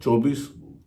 22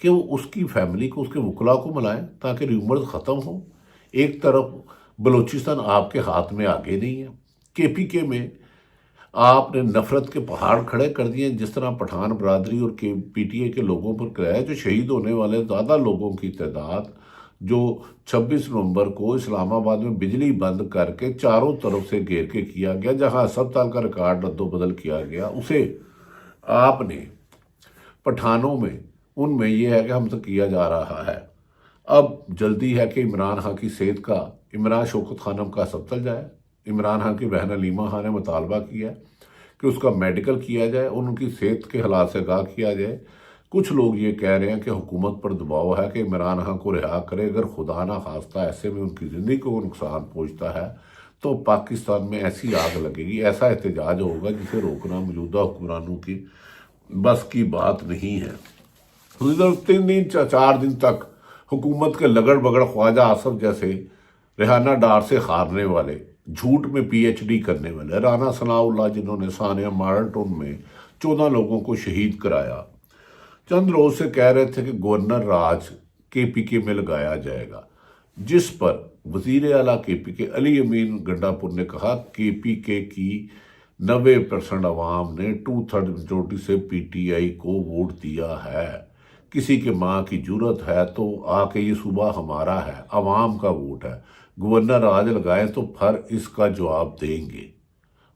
کہ وہ اس کی فیملی کو، اس کے وکلا کو ملائیں تاکہ ریومرز ختم ہوں۔ ایک طرف بلوچستان آپ کے ہاتھ میں آگے نہیں ہے، کے پی کے میں آپ نے نفرت کے پہاڑ کھڑے کر دیے، جس طرح پٹھان برادری اور پی ٹی اے کے لوگوں پر کرایا، جو شہید ہونے والے زیادہ لوگوں کی تعداد، جو 26 نومبر کو اسلام آباد میں بجلی بند کر کے چاروں طرف سے گھیر کے کیا گیا، جہاں اسپتال کا ریکارڈ رد و بدل کیا گیا، اسے آپ نے پٹھانوں میں، ان میں یہ ہے کہ ہم سے کیا جا رہا ہے۔ اب جلدی ہے کہ عمران خان کی صحت کا، عمران شوکت خانم کا اسپتال جائے۔ عمران خان کی بہن علیمہ خان نے مطالبہ کیا کہ اس کا میڈیکل کیا جائے اور ان کی صحت کے حالات سے آگاہ کیا جائے۔ کچھ لوگ یہ کہہ رہے ہیں کہ حکومت پر دباؤ ہے کہ عمران خان کو رہا کرے، اگر خدا نہ خواستہ ایسے میں ان کی زندگی کو نقصان پہنچتا ہے تو پاکستان میں ایسی آگ لگے گی، ایسا احتجاج ہوگا جسے روکنا موجودہ حکمرانوں کی بس کی بات نہیں ہے۔ 4 دن تک حکومت کے لگڑ بگڑ خواجہ آصف جیسے ریحانہ ڈار سے ہارنے والے، جھوٹ میں پی ایچ ڈی کرنے والے، رانا ثناء اللہ جنہوں نے ثانیہ ماڈل ٹاؤن میں 14 لوگوں کو شہید کرایا، چند روز سے کہہ رہے تھے کہ گورنر راج کے پی کے میں لگایا جائے گا، جس پر وزیر اعلیٰ کے پی کے علی امین گنڈا پور نے کہا کے پی کے کی 90% عوام نے 2/3 میجورٹی سے پی ٹی آئی کو ووٹ دیا ہے۔ کسی کے ماں کی جرت ہے تو آ کے یہ صوبہ ہمارا ہے، عوام کا ووٹ ہے، گورنر راج لگائیں تو پھر اس کا جواب دیں گے۔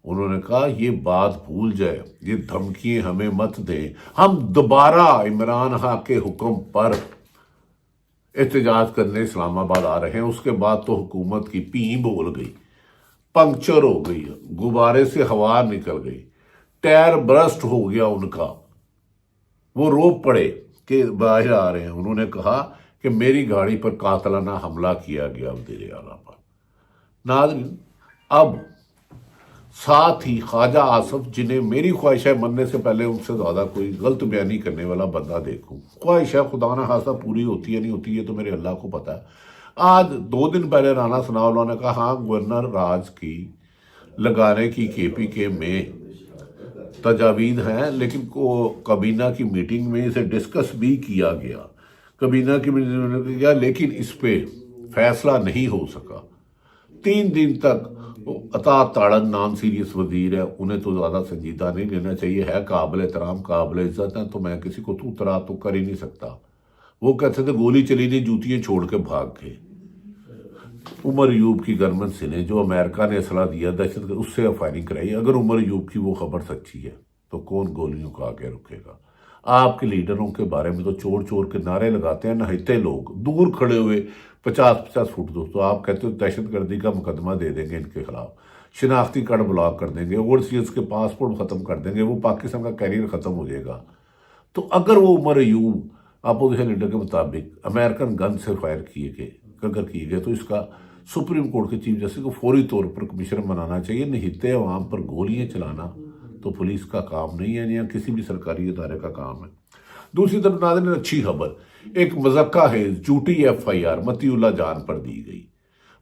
انہوں نے کہا یہ بات بھول جائے، یہ دھمکیاں ہمیں مت دیں، ہم دوبارہ عمران خان کے حکم پر احتجاج کرنے اسلام آباد آ رہے ہیں۔ اس کے بعد تو حکومت کی پیں بول گئی، پنکچر ہو گئی، غبارے سے ہوا نکل گئی، ٹائر برسٹ ہو گیا ان کا، وہ رو پڑے کہ باہر آ رہے ہیں۔ انہوں نے کہا کہ میری گاڑی پر قاتلانہ حملہ کیا گیا وزیر اعلیٰ پر۔ ناظرین، اب ساتھ ہی خواجہ آصف، جنہیں میری خواہش ہے مرنے سے پہلے ان سے زیادہ کوئی غلط بیانی کرنے والا بندہ دیکھوں، خواہش ہے خدا نہ خواستہ پوری ہوتی ہے نہیں ہوتی یہ تو میرے اللہ کو پتہ ہے۔ آج 2 دن پہلے رانا ثناء اللہ نے کہا ہاں گورنر راج کی لگانے کی کے پی کے میں تجاویز ہیں، لیکن کابینہ کی میٹنگ میں اسے ڈسکس بھی کیا گیا، کابینہ کی میٹنگ میں کیا، لیکن اس پہ فیصلہ نہیں ہو سکا۔ 3 دن تک عطا تاڑن نان سیریس وزیر ہے، انہیں تو زیادہ سنجیدہ نہیں لینا چاہیے، ہے قابل احترام قابل عزت ہے، تو میں کسی کو تو ترا تو کر ہی نہیں سکتا۔ وہ کہتے تھے گولی چلی نہیں، جوتیاں چھوڑ کے بھاگ گئے۔ عمر ایوب کی گرمن سنیں، جو امریکہ نے اسلحہ دیا دہشت گرد، اس سے فائرنگ کرائی۔ اگر عمر ایوب کی وہ خبر سچی ہے تو کون گولیوں کو آگے رکھے گا؟ آپ کے لیڈروں کے بارے میں تو چور چور کے نعرے لگاتے ہیں نہتے لوگ، دور کھڑے ہوئے 50 فٹ دور، تو آپ کہتے ہو دہشت گردی کا مقدمہ دے دیں گے ان کے خلاف، شناختی کارڈ بلاک کر دیں گے، اوورسیز کے پاسپورٹ ختم کر دیں گے، وہ پاکستان کا کیریئر ختم ہو جائے گا۔ تو اگر وہ عمر ایوب اپوزیشن لیڈر کے مطابق امریکن گن سے فائر کیے گئے تو اس کا سپریم کورٹ کے چیف جسٹس کو فوری طور پر کمشنر بنانا چاہیے۔ نہتے عوام پر گولیاں چلانا تو پولیس کا کام نہیں ہے یا کسی بھی سرکاری ادارے کا کام ہے۔ دوسری طرف ناظرین، اچھی خبر، ایک مذکہ ہے جھوٹی ایف آئی آر متی اللہ جان پر دی گئی،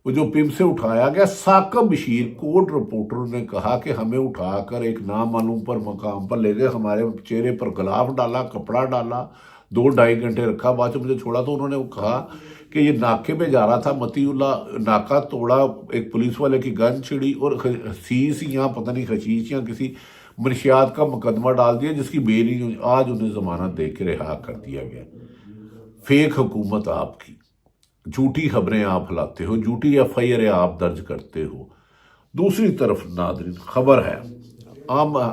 وہ جو پم سے اٹھایا گیا۔ ثاقب بشیر کورٹ رپورٹر نے کہا کہ ہمیں اٹھا کر ایک نامعلوم پر مقام پر لے گئے، ہمارے چہرے پر غلاف ڈالا، کپڑا ڈالا، 2-2.5 گھنٹے رکھا، بعد میں مجھے چھوڑا تو انہوں نے کہا کہ یہ ناکے پہ جا رہا تھا، متی اللہ ناکہ توڑا، ایک پولیس والے کی گن چھڑی اور خسیس پتہ نہیں خشیش یا کسی منشیات کا مقدمہ ڈال دیا جس کی بیل ہوئی۔ آج انہیں ضمانت دے کے رہا کر دیا گیا۔ فیک حکومت آپ کی، جھوٹی خبریں آپ پھیلاتے ہو، جھوٹی ایف آئی آر آپ درج کرتے ہو۔ دوسری طرف ناظرین خبر ہے،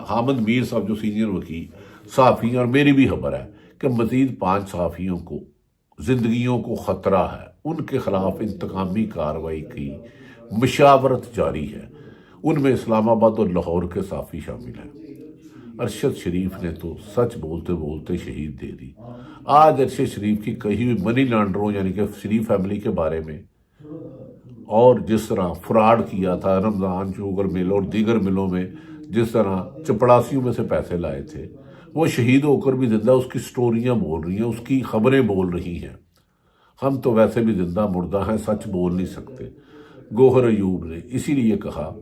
حامد میر صاحب جو سینئر وکیل صحافی ہیں، اور میری بھی خبر ہے کہ مزید 5 صحافیوں کو زندگیوں کو خطرہ ہے، ان کے خلاف انتقامی کارروائی کی مشاورت جاری ہے۔ ان میں اسلام آباد اور لاہور کے صحافی شامل ہیں۔ ارشد شریف نے تو سچ بولتے بولتے شہید دے دی۔ آج ارشد شریف کی کہی ہوئی منی لانڈروں یعنی کہ شریف فیملی کے بارے میں، اور جس طرح فراڈ کیا تھا رمضان شوگر مل اور دیگر ملوں میں، جس طرح چپڑاسیوں میں سے پیسے لائے تھے، وہ شہید ہو کر بھی زندہ اس کی سٹوریاں بول رہی ہیں، اس کی خبریں بول رہی ہیں۔ ہم تو ویسے بھی زندہ مردہ ہیں، سچ بول نہیں سکتے۔ گوہر ایوب نے اسی لیے کہا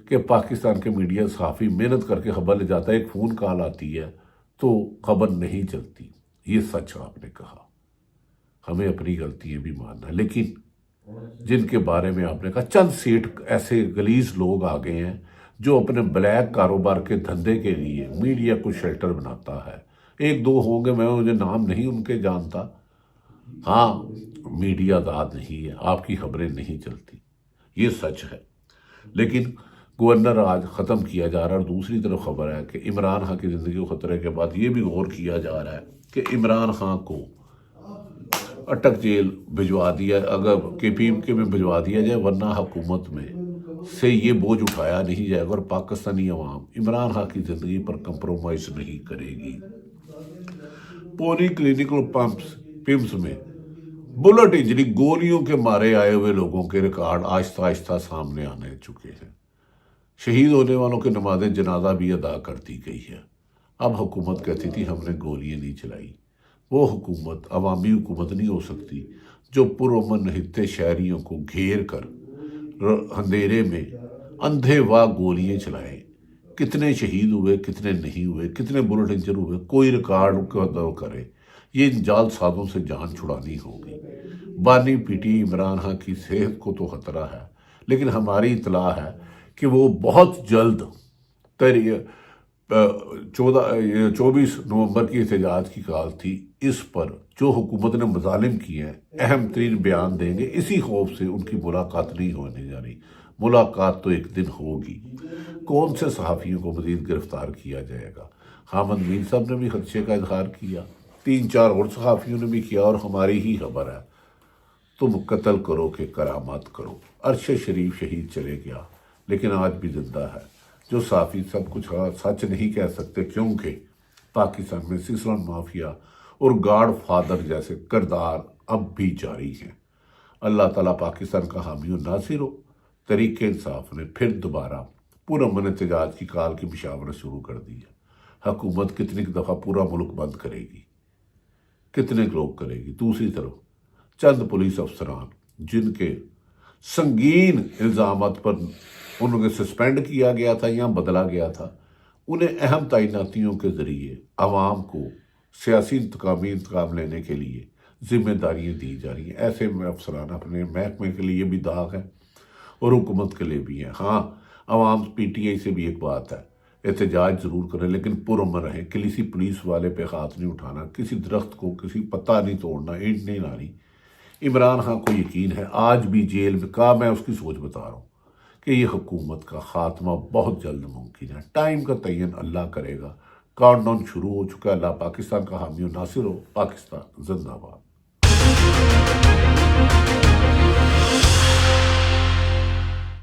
کہ پاکستان کے میڈیا صحافی محنت کر کے خبر لے جاتا ہے، ایک فون کال آتی ہے تو خبر نہیں چلتی، یہ سچ آپ نے کہا۔ ہمیں اپنی غلطیاں بھی ماننا ہے، لیکن جن کے بارے میں آپ نے کہا چند سیٹ ایسے غلیظ لوگ آ گئے ہیں جو اپنے بلیک کاروبار کے دھندے کے لیے میڈیا کو شیلٹر بناتا ہے. ایک دو ہوں گے، میں مجھے نام نہیں ان کے جانتا. ہاں، میڈیا آزاد نہیں ہے، آپ کی خبریں نہیں چلتی، یہ سچ ہے. لیکن گورنر آج ختم کیا جا رہا ہے، اور دوسری طرف خبر ہے کہ عمران خان کی زندگی کو خطرے کے بعد یہ بھی غور کیا جا رہا ہے کہ عمران خان کو اٹک جیل بھجوا دیا، اگر کے پی ایم کے میں بھجوا دیا جائے، ورنہ حکومت میں سے یہ بوجھ اٹھایا نہیں جائے گا، اور پاکستانی عوام عمران خان کی زندگی پر کمپرومائز نہیں کرے گی. پوری کلینکل پمپس میں بلٹ انجری گولیوں کے مارے آئے ہوئے لوگوں کے ریکارڈ آہستہ آہستہ سامنے آنے چکے ہیں. شہید ہونے والوں کی نماز جنازہ بھی ادا کر دی گئی ہے. اب حکومت کہتی تھی ہم نے گولیاں نہیں چلائی. وہ حکومت عوامی حکومت نہیں ہو سکتی جو پرامن نہتے شہریوں کو گھیر کر اندھیرے میں اندھے واہ گولیاں چلائیں. کتنے شہید ہوئے، کتنے نہیں ہوئے، کتنے بلٹ انجر ہوئے، کوئی ریکارڈ کو کرے. یہ ان جعل سازوں سے جان چھڑانی ہوگی. بانی پیٹی عمران خان کی صحت کو تو خطرہ ہے، لیکن ہماری اطلاع ہے کہ وہ بہت جلد 24 نومبر کی احتجاج کی کال تھی، اس پر جو حکومت نے مظالم کیے ہیں اہم ترین بیان دیں گے. اسی خوف سے ان کی ملاقات نہیں ہونے جا رہی. ملاقات تو ایک دن ہوگی. کون سے صحافیوں کو مزید گرفتار کیا جائے گا؟ حامد میر صاحب نے بھی خدشے کا اظہار کیا، 3-4 اور صحافیوں نے بھی کیا، اور ہماری ہی خبر ہے تم قتل کرو کہ کرامات کرو. ارشد شریف شہید چلے گیا لیکن آج بھی زندہ ہے. جو صحافی سب کچھ سچ نہیں کہہ سکتے کیونکہ پاکستان میں سیسلن مافیا اور گاڈ فادر جیسے کردار اب بھی جاری ہیں. اللہ تعالیٰ پاکستان کا حامی و ناصر ہو. تحریک انصاف نے پھر دوبارہ پرامن احتجاج کی کال کی مشاورت شروع کر دی ہے. حکومت کتنی دفعہ پورا ملک بند کرے گی، کتنے لوگ کرے گی؟ دوسری طرف چند پولیس افسران جن کے سنگین الزامات پر ان کو سسپینڈ کیا گیا تھا یا بدلا گیا تھا، انہیں اہم تعیناتیوں کے ذریعے عوام کو سیاسی انتقام لینے کے لیے ذمہ داریاں دی جا رہی ہیں. ایسے میں افسران اپنے محکمے کے لیے بھی داغ ہے اور حکومت کے لیے بھی ہے. ہاں، عوام پی ٹی آئی سے بھی ایک بات ہے، احتجاج ضرور کریں لیکن پرامن رہیں. کسی پولیس والے پہ ہاتھ نہیں اٹھانا، کسی درخت کو کسی پتا نہیں توڑنا، اینٹ نہیں لانی. عمران خان کو یقین ہے آج بھی جیل میں کہا، میں اس کی سوچ بتا رہا ہوں کہ یہ حکومت کا خاتمہ بہت جلد ممکن ہے. ٹائم کا تعین اللہ کرے گا. کاؤنٹ ڈاؤن شروع ہو چکا ہے. اللہ پاکستان کا حامی و ناصر ہو. پاکستان زندہ باد.